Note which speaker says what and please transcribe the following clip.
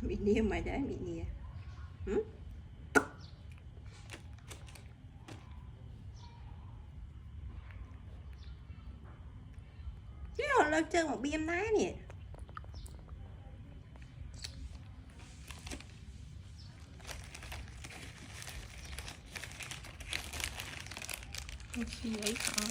Speaker 1: Bị nia mày đấy, bị nia. Chứ hồi lâu chơi một biêm ná nè.
Speaker 2: Không khí ấy có.